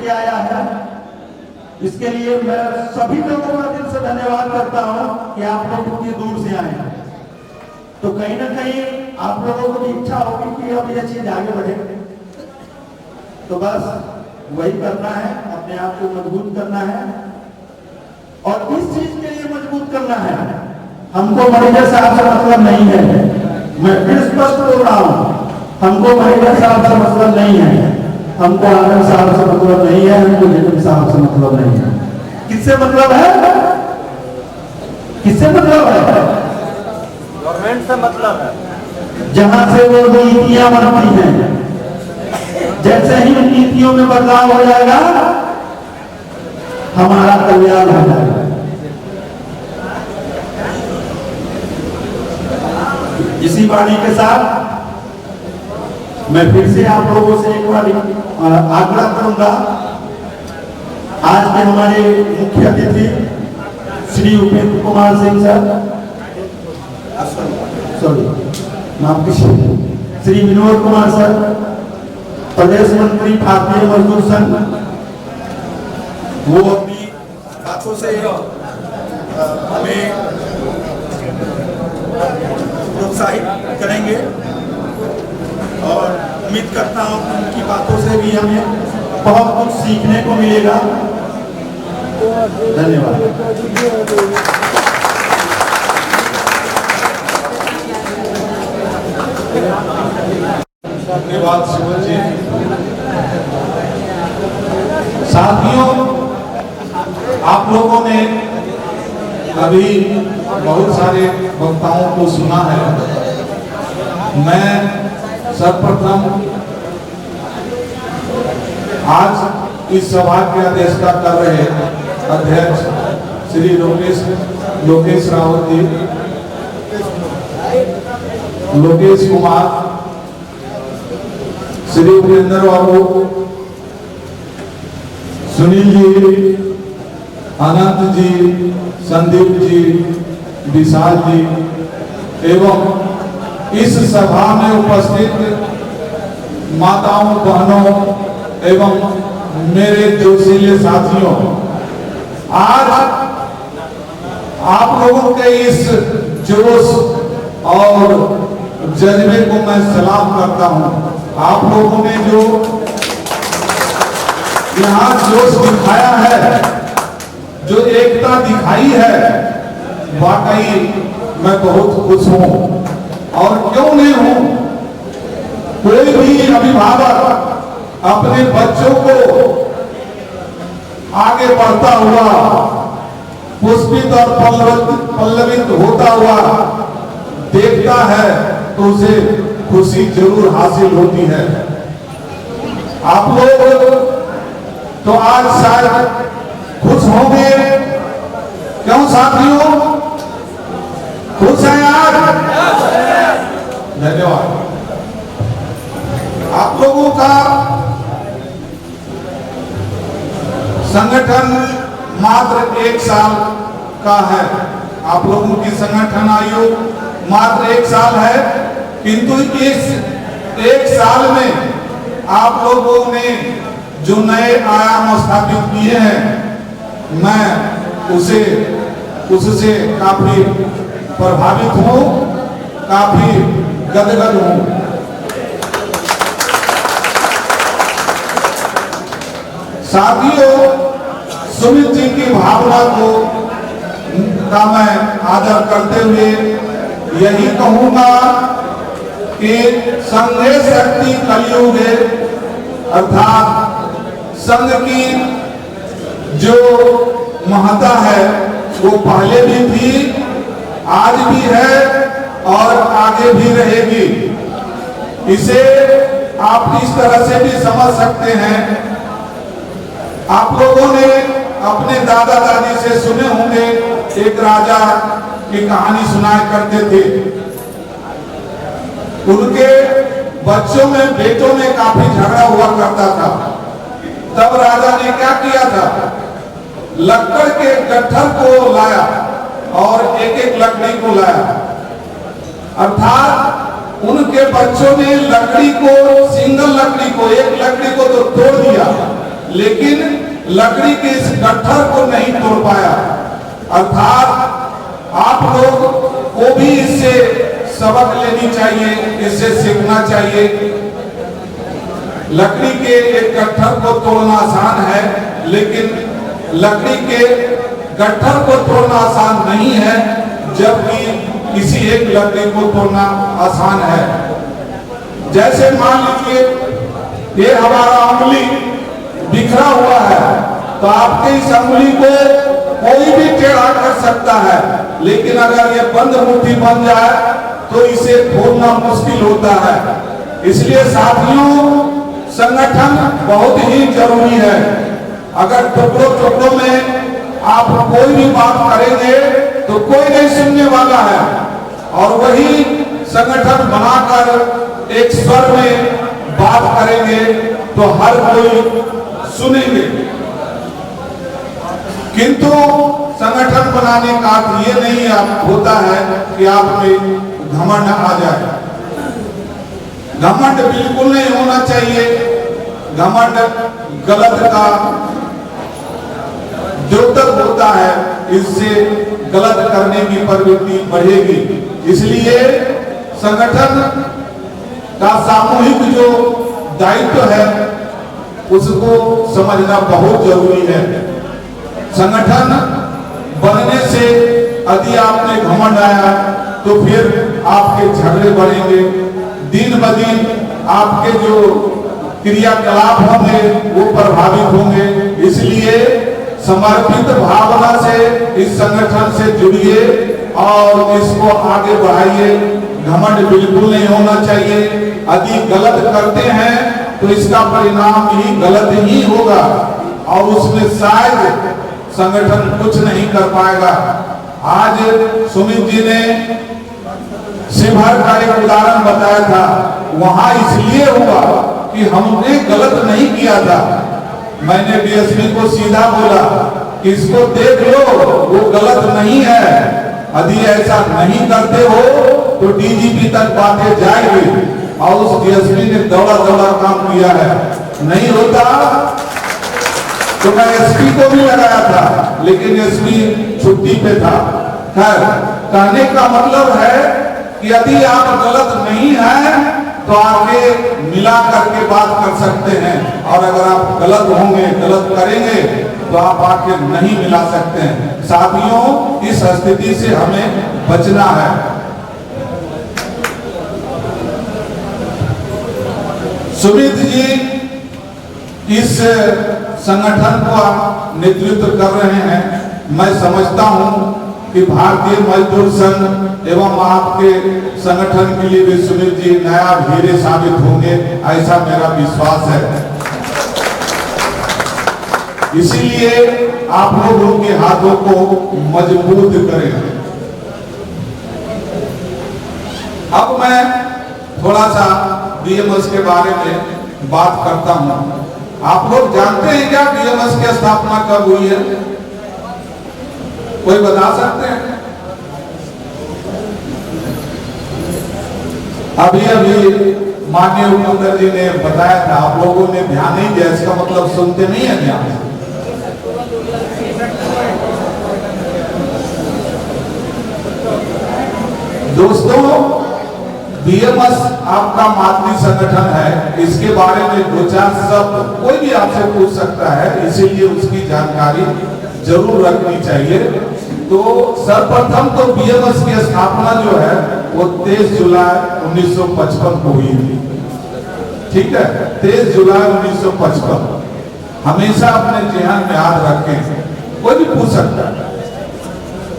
लिए आया है। इसके लिए मैं सभी लोगों का दिल से धन्यवाद करता हूं कि आप लोग इतनी दूर से आए हैं। तो कहीं ना कहीं आप लोगों को भी इच्छा होगी कि अब यह चीज आगे बढ़े, तो बस वही करना है, अपने आप को मजबूत करना है और इस चीज के लिए मजबूत करना है। हमको मैनेजर साहब से मतलब नहीं है, मैं फिर स्पष्ट बोल रहा हूं, हमको मैनेजर साहब से मतलब नहीं है, हमको आनंद साहब से मतलब नहीं है, हमको नितिन साहब से मतलब नहीं है। किससे मतलब है? किससे मतलब है? गवर्नमेंट से मतलब है। जहां से वो नीतियां बनती हैं, जैसे ही उन नीतियों में बदलाव हो जाएगा हमारा कल्याण हो जाएगा। इसी वाणी के साथ मैं फिर से आप लोगों से एक बार आग्रह करूंगा। आज के हमारे मुख्य अतिथि श्री उपेंद्र कुमार सिंह सर, सॉरी नाम किसी, श्री विनोद कुमार सर, प्रदेश मंत्री भारतीय मजदूर संघ, वो अपनी बातों से हमें प्रोत्साहित करेंगे और उम्मीद करता हूं कि उनकी बातों से भी हमें बहुत कुछ सीखने को मिलेगा। धन्यवाद। धन्यवाद सुमन जी। साथियों, आप लोगों ने अभी बहुत सारे वक्ताओं को सुना है। मैं सर्वप्रथम आज इस सभा की अध्यक्षता कर रहे अध्यक्ष श्री लोकेश रावत जी, लोकेश कुमार, श्री उपेंद्र बाबू, सुनील जी, अनंत जी, संदीप जी, विशाल जी एवं इस सभा में उपस्थित माताओं, बहनों एवं मेरे जोशीले साथियों, आज आप लोगों के इस जोश और जज्बे को मैं सलाम करता हूं। आप लोगों ने जो यहाँ जोश दिखाया है, जो एकता दिखाई है, वाकई मैं बहुत खुश हूं। और क्यों नहीं हूं? कोई भी अभिभावक अपने बच्चों को आगे बढ़ता हुआ, पुष्पित और पल्लवित होता हुआ देखता है तो उसे खुशी जरूर हासिल होती है। आप लोग तो आज शायद खुश होंगे, क्यों साथियों? खुश हैं आज? धन्यवाद। आप लोगों का संगठन मात्र 1 साल का है, आप लोगों की संगठन आयु मात्र 1 साल है, किंतु इस 1 साल में आप लोगों ने जो नए आयाम स्थापित किए हैं, मैं उससे काफी प्रभावित हूं, काफी गदगद हूं। साथियों, सुमित जी की भावना का मैं आदर करते हुए यही कहूंगा कि संघे शक्ति कलयुग है, अर्थात संघ की जो महत्ता है वो पहले भी थी, आज भी है और आगे भी रहेगी। इसे आप इस तरह से भी समझ सकते हैं। आप लोगों ने अपने दादा दादी से सुने होंगे, एक राजा की कहानी सुनाया करते थे। उनके बच्चों में, बेटों में काफी झगड़ा हुआ करता था। तब राजा ने क्या किया था? लकड़ के गट्ठर को लाया और एक एक लकड़ी को लाया, अर्थात उनके बच्चों ने लकड़ी को, सिंगल लकड़ी को, एक लकड़ी को तो तोड़ दिया, लेकिन लकड़ी के इस गट्ठर को नहीं तोड़ पाया। अर्थात आप लोग को भी इससे सबक लेनी चाहिए, इससे सीखना चाहिए। लकड़ी के एक गट्ठर को तोड़ना आसान है, लेकिन लकड़ी के गट्ठर को तोड़ना आसान नहीं है, जबकि किसी एक लकड़ी को तोड़ना आसान है। जैसे मान लीजिए ये हमारा उंगली बिखरा हुआ है, तो आपके इस उंगली को कोई भी टेढ़ा कर सकता है, लेकिन अगर ये बंद मुट्ठी बन जाए तो इसे खोलना मुश्किल होता है। इसलिए साथियों, संगठन बहुत ही जरूरी है। अगर टुकड़ों टुकड़ों में आप कोई भी बात करेंगे तो कोई नहीं सुनने वाला है, और वही संगठन बनाकर एक स्वर में बात करेंगे तो हर कोई सुनेंगे। किंतु संगठन बनाने का अर्थ ये नहीं होता है कि आप में घमंड आ जाए। घमंड बिल्कुल नहीं होना चाहिए। घमंड गलत का द्योतक होता है, इससे गलत करने की प्रवृत्ति बढ़ेगी। इसलिए संगठन का सामूहिक जो दायित्व है उसको समझना बहुत जरूरी है। संगठन बनने से यदि आपने घमंड आया तो फिर आपके झगड़े बढ़ेंगे, दिन ब दिन आपके जो क्रियाकलाप होंगे वो प्रभावित होंगे। इसलिए समर्पित भावना से इस संगठन से जुड़िए और इसको आगे बढ़ाइए। घमंड बिल्कुल नहीं होना चाहिए। यदि गलत करते हैं तो इसका परिणाम भी गलत ही होगा और उसमें शायद संगठन कुछ नहीं कर पाएगा। आज सुमित जी ने शिवहर का एक उदाहरण बताया था, वहां इसलिए हुआ कि हमने गलत नहीं किया था। मैंने डीएसपी को सीधा बोला कि इसको देख लो, वो गलत नहीं है, यदि ऐसा नहीं करते हो तो डीजीपी तक बातें जाएगी। और उस डीएसपी ने दौड़ा दौड़ा काम किया है। नहीं होता तो मैं एसपी को भी लगाया था, लेकिन एसपी छुट्टी पे था। खैर, कहने का मतलब है कि यदि आप गलत नहीं हैं तो आगे मिला करके बात कर सकते हैं, और अगर आप गलत होंगे, गलत करेंगे तो आप आके नहीं मिला सकते हैं। साथियों, इस स्थिति से हमें बचना है। सुमित जी इस संगठन का नेतृत्व कर रहे हैं। मैं समझता हूं कि भारतीय मजदूर संघ एवं आपके संगठन के लिए भी सुमित जी नया हीरे साबित होंगे, ऐसा मेरा विश्वास है। इसीलिए आप लोग उनके हाथों को मजबूत करें। अब मैं थोड़ा सा बीएमएस के बारे में बात करता हूं। आप लोग जानते हैं क्या बीएमएस की स्थापना कब हुई है? कोई बता सकते हैं? अभी माननीय मुख्यमंत्री जी ने बताया था, आप लोगों ने ध्यान नहीं दिया, इसका मतलब सुनते नहीं है ध्यान। दोस्तों, बीएमएस आपका मातृ संगठन है। इसके बारे में दो चार शब्द कोई भी आपसे पूछ सकता है, इसीलिए उसकी जानकारी जरूर रखनी चाहिए। तो सर्वप्रथम तो बीएमएस की स्थापना जो है वो 23 जुलाई 1955 को हुई थी। ठीक है, 23 जुलाई 1955 हमेशा अपने ध्यान में याद रखें, कोई भी पूछ सकता है।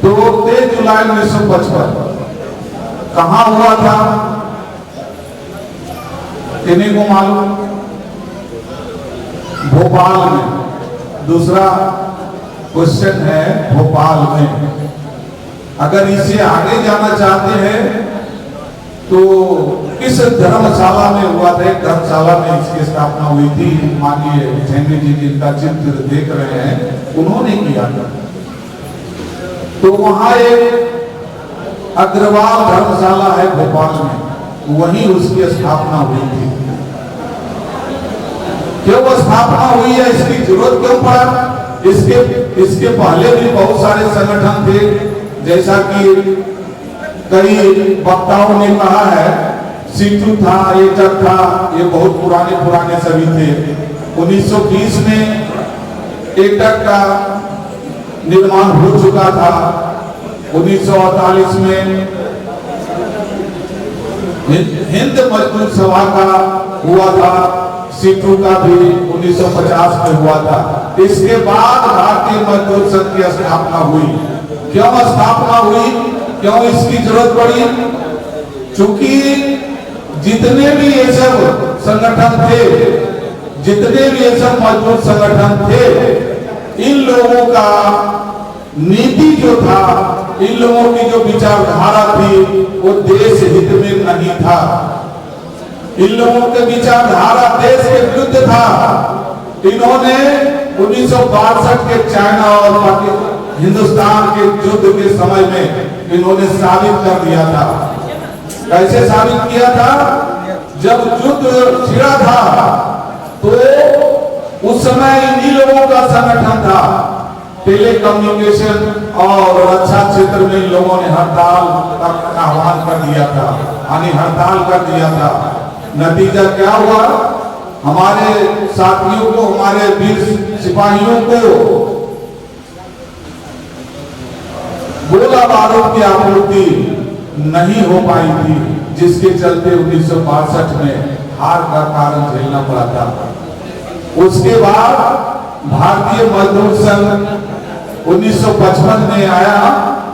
तो 23 जुलाई 1955 कहाँ हुआ था? किन्हीं को मालूम? भोपाल में। दूसरा क्वेश्चन है भोपाल में। अगर इसे आगे जाना चाहते हैं तो किस धर्मशाला में हुआ था? एक धर्मशाला में इसकी स्थापना हुई थी। माननीय झेंगे जी जिनका चित्र देख रहे हैं, उन्होंने किया था। तो वहां एक अग्रवाल धर्मशाला है भोपाल में, वहीं उसकी स्थापना हुई थी। क्यों स्थापना हुई है, इसकी जरूरत क्यों पड़ा? इसके पहले भी बहुत सारे संगठन थे, जैसा कि कई वक्ताओं ने कहा है, सीटू था, एटक था, ये बहुत पुराने सभी थे। 1920 में एटक का निर्माण हो चुका था। 1948 में हिंद मजदूर सभा का हुआ था, सीटू का भी 1950 में हुआ था। इसके बाद भारतीय मजदूर संघ की स्थापना हुई। क्यों स्थापना हुई, क्यों इसकी जरूरत पड़ी? चूंकि जितने भी ये सब संगठन थे, जितने भी ये सब मजदूर संगठन थे, इन लोगों का नीति जो था, इन लोगों की जो विचारधारा थी, वो देश हित में नहीं था। इन लोगों के विचारधारा देश के विरुद्ध था। इन्होंने 1962 के चाइना और हिंदुस्तान के युद्ध के समय में इन्होंने साबित कर दिया था। कैसे साबित किया था? जब युद्ध छिड़ा था तो उस समय इन्हीं लोगों का संगठन था। टेलीकम्युनिकेशन और रक्षा क्षेत्र में इन लोगों ने हड़ताल का आह्वान कर दिया था, यानी हड़ताल कर दिया था। नतीजा क्या हुआ? हमारे साथियों को, हमारे वीर सिपाहियों को गोला बारूद की आपूर्ति नहीं हो पाई थी, जिसके चलते 1962 में हार का कारण झेलना पड़ा था। उसके बाद भारतीय मजदूर संघ 1955 में आया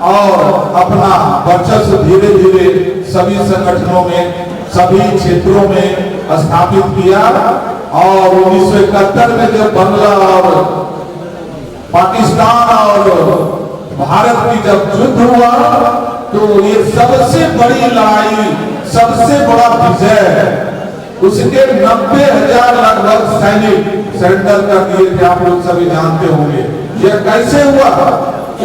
और अपना वर्चस्व धीरे धीरे सभी संगठनों में, सभी क्षेत्रों में स्थापित किया। और 1971 में जब बांग्ला और पाकिस्तान और भारत की जब युद्ध हुआ, तो ये सबसे बड़ी लड़ाई, सबसे बड़ा विजय, उसके 90,000 लगभग सैनिक सरेंडर कर दिए थे। आप लोग सभी जानते होंगे यह कैसे हुआ।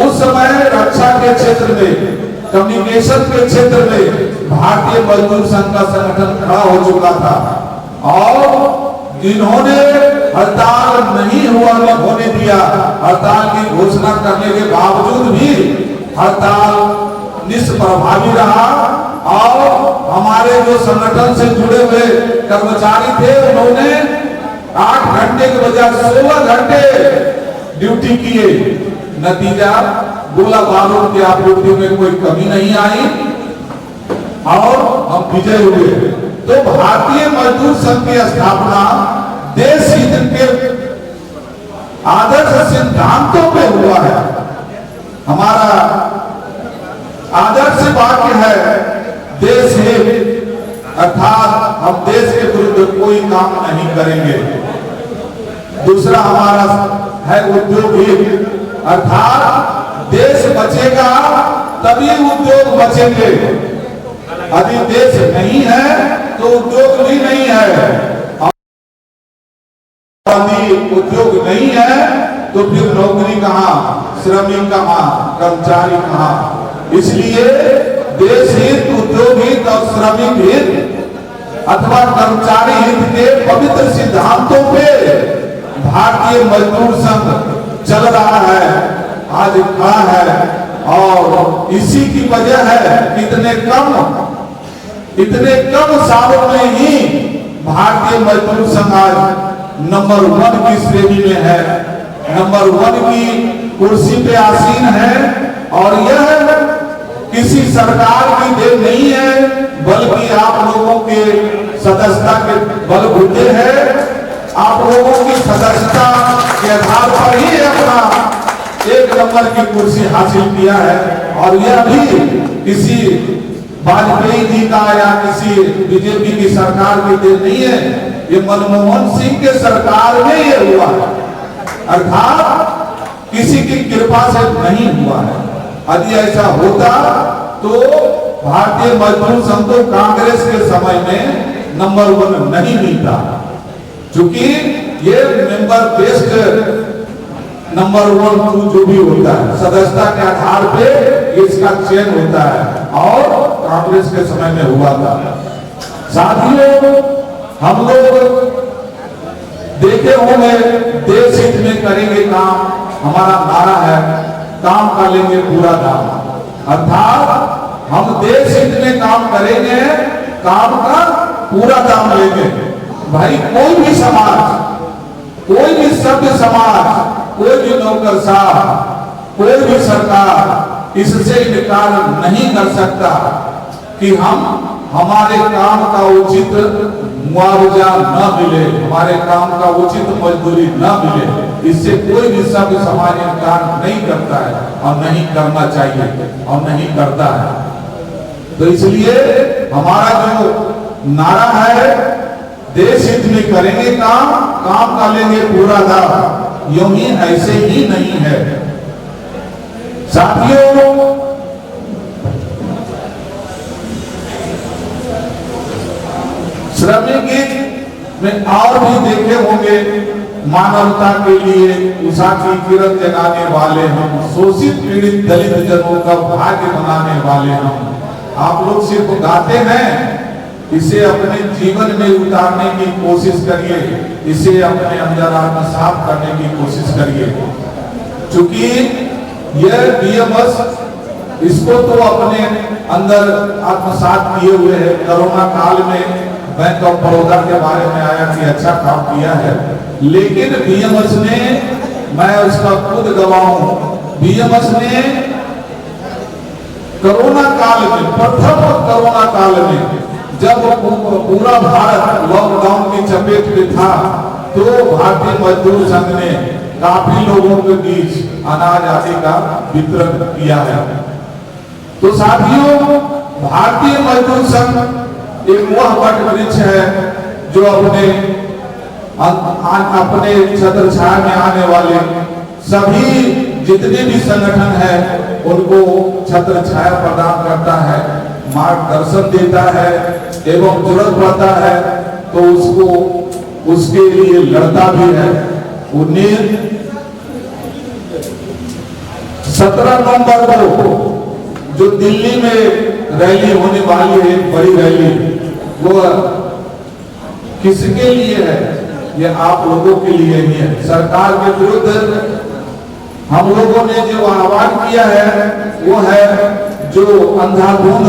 उस समय रक्षा के क्षेत्र में, कम्युनिकेशन के क्षेत्र में भारतीय मजदूर संघ का संगठन खड़ा हो चुका था और इन्होंने हड़ताल नहीं होने दिया। हड़ताल की घोषणा करने के बावजूद भी हड़ताल निष्प्रभावी रहा और हमारे जो संगठन से जुड़े हुए कर्मचारी थे, उन्होंने 8 घंटे के बजाय 16 घंटे ड्यूटी किए। नतीजा, गोला बारूद की आपूर्ति में कोई कमी नहीं आई और हम विजय हुए। तो भारतीय मजदूर संघ की स्थापना देश हित के आदर्श सिद्धांतों पे हुआ है। हमारा आदर्श वाक्य है देश हित, अर्थात हम देश के विरुद्ध कोई काम नहीं करेंगे। दूसरा हमारा है उद्योग हित, अर्थात देश बचेगा तभी उद्योग बचेंगे। यदि देश नहीं है तो उद्योग भी नहीं है, यदि उद्योग नहीं है तो फिर नौकरी कहाँ, श्रमिक कहाँ, कर्मचारी कहाँ। इसलिए देश हित, उद्योग हित और श्रमिक हित अथवा कर्मचारी हित के पवित्र सिद्धांतों पे भारतीय मजदूर संघ चल रहा है, आज खड़ा है। और इसी की वजह है इतने कम सालों में ही भारतीय मजदूर संघ आज नंबर 1 की श्रेणी में है, नंबर 1 की कुर्सी पे आसीन है। और यह किसी सरकार की देन नहीं है, बल्कि आप लोगों के सदस्यता के बलबूते है। आप लोगों की सदस्यता के आधार पर ही अपना 1 नंबर की कुर्सी हासिल किया है। और यह भी किसी वाजपेयी जी का या किसी बीजेपी की सरकार की देन नहीं है, ये मनमोहन सिंह के सरकार में ये हुआ है, अर्थात किसी की कृपा से नहीं हुआ है। यदि ऐसा होता तो भारतीय मजदूर संघ तो कांग्रेस के समय में नंबर 1 नहीं मिलता, क्योंकि ये मेंबर बेस्ड नंबर 1, 2 जो भी होता है सदस्यता के आधार पे इसका चयन होता है, और कांग्रेस के समय में हुआ था। साथियों, हम लोग देखे होंगे, देश हित में करेंगे काम, हमारा नारा है, काम का लेंगे पूरा दाम। अर्थात हम देश हित में काम करेंगे, काम का पूरा दाम लेंगे। भाई कोई भी समाज, कोई भी सभ्य समाज, कोई भी नौकरशाह, कोई भी सरकार इससे इनकार नहीं कर सकता कि हम हमारे काम का उचित मुआवजा न मिले, हमारे काम का उचित मजदूरी न मिले, इससे कोई भी सभ्य समाज इनकार नहीं करता है और नहीं करना चाहिए और नहीं करता है। तो इसलिए हमारा जो नारा है, देश हित में करेंगे काम, काम का लेंगे पूरा दाम, यूं ही ऐसे ही नहीं है साथियों। श्रमिक गीत में और भी देखे होंगे, मानवता के लिए उषा की किरण जगाने वाले हम, शोषित पीड़ित दलित जनों का भाग्य बनाने वाले हम। आप लोग सिर्फ गाते हैं, इसे अपने जीवन में उतारने की कोशिश करिए, इसे अपने अंदर आत्मसात करने की कोशिश करिए। क्योंकि यह बीएमएस इसको तो अपने अंदर आत्मसात किए हुए है। कोरोना काल में बैंक ऑफ बड़ौदा के बारे में आया कि अच्छा काम किया है, लेकिन बीएमएस ने, मैं उसका खुद गवाह हूं, बीएमएस ने कोरोना काल में, प्रथम कोरोना काल में जब पूरा भारत लॉकडाउन की चपेट में था, तो भारतीय मजदूर संघ ने काफी लोगों के बीच अनाज आदि का वितरण किया है। तो साथियों, भारतीय मजदूर संघ एक वह वट वृक्ष है जो अपने छत्र छाया में आने वाले सभी जितने भी संगठन है उनको छत्र छाया प्रदान करता है, मार्गदर्शन देता है एवं जरूरत पड़ता है तो उसके लिए लड़ता भी है। 17 नवंबर को जो दिल्ली में रैली होने वाली है, बड़ी रैली, वो किसके लिए है? ये आप लोगों के लिए ही है। सरकार के विरुद्ध हम लोगों ने जो आह्वान किया है वो है जो अंधाधुंध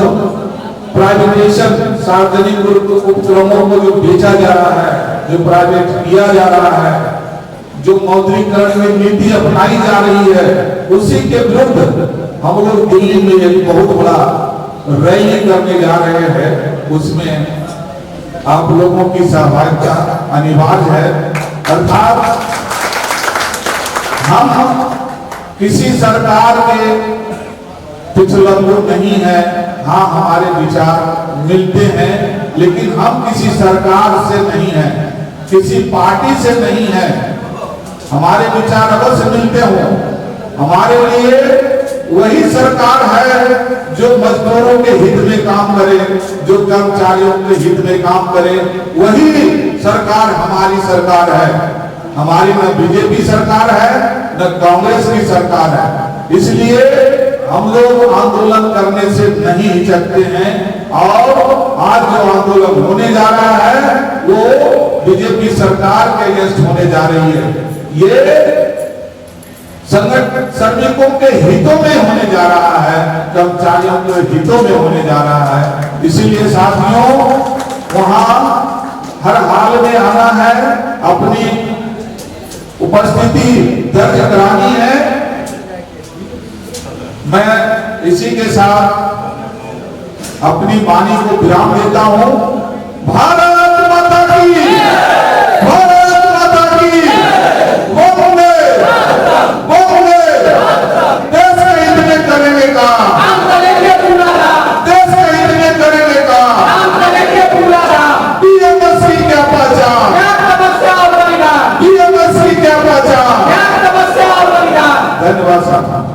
प्राइवेटाइजेशन, सार्वजनिक उपक्रमों को जो बेचा जा रहा है, जो प्राइवेट किया जा रहा है, जो मौद्रीकरण में नीति अपनाई जा रही है, उसी के विरुद्ध हम लोग दिल्ली में एक बहुत बड़ा रैली करने जा रहे हैं। उसमें आप लोगों की सहभागिता अनिवार्य है। अर्थात हम किसी सरकार के पिछलंबू नहीं है। हाँ, हमारे विचार मिलते हैं, लेकिन हम किसी सरकार से नहीं है, किसी पार्टी से नहीं है। हमारे विचार अवश्य मिलते हो, हमारे लिए वही सरकार है जो मजदूरों के हित में काम करे, जो कर्मचारियों के हित में काम करे, वही सरकार हमारी सरकार है। हमारी न बीजेपी सरकार है न कांग्रेस की सरकार है। इसलिए हम लोग आंदोलन करने से नहीं हिचकते हैं और आज जो आंदोलन होने जा रहा है वो बीजेपी सरकार के अगेंस्ट होने जा रही है। ये श्रमिकों के हितों में होने जा रहा है, कर्मचारियों के हितों में होने जा रहा है। इसीलिए साथियों, वहां हर हाल में आना है, अपनी उपस्थिति दर्ज करानी है। मैं इसी के साथ अपनी वाणी को विराम देता हूं। भारत माता की, भारत माता की, बोले बोले। देश के हित में करेंगे काम, देश के हित में करेंगे काम। बीएमएस की क्या पहचान, बीएमएस की क्या पहचान। धन्यवाद साहब।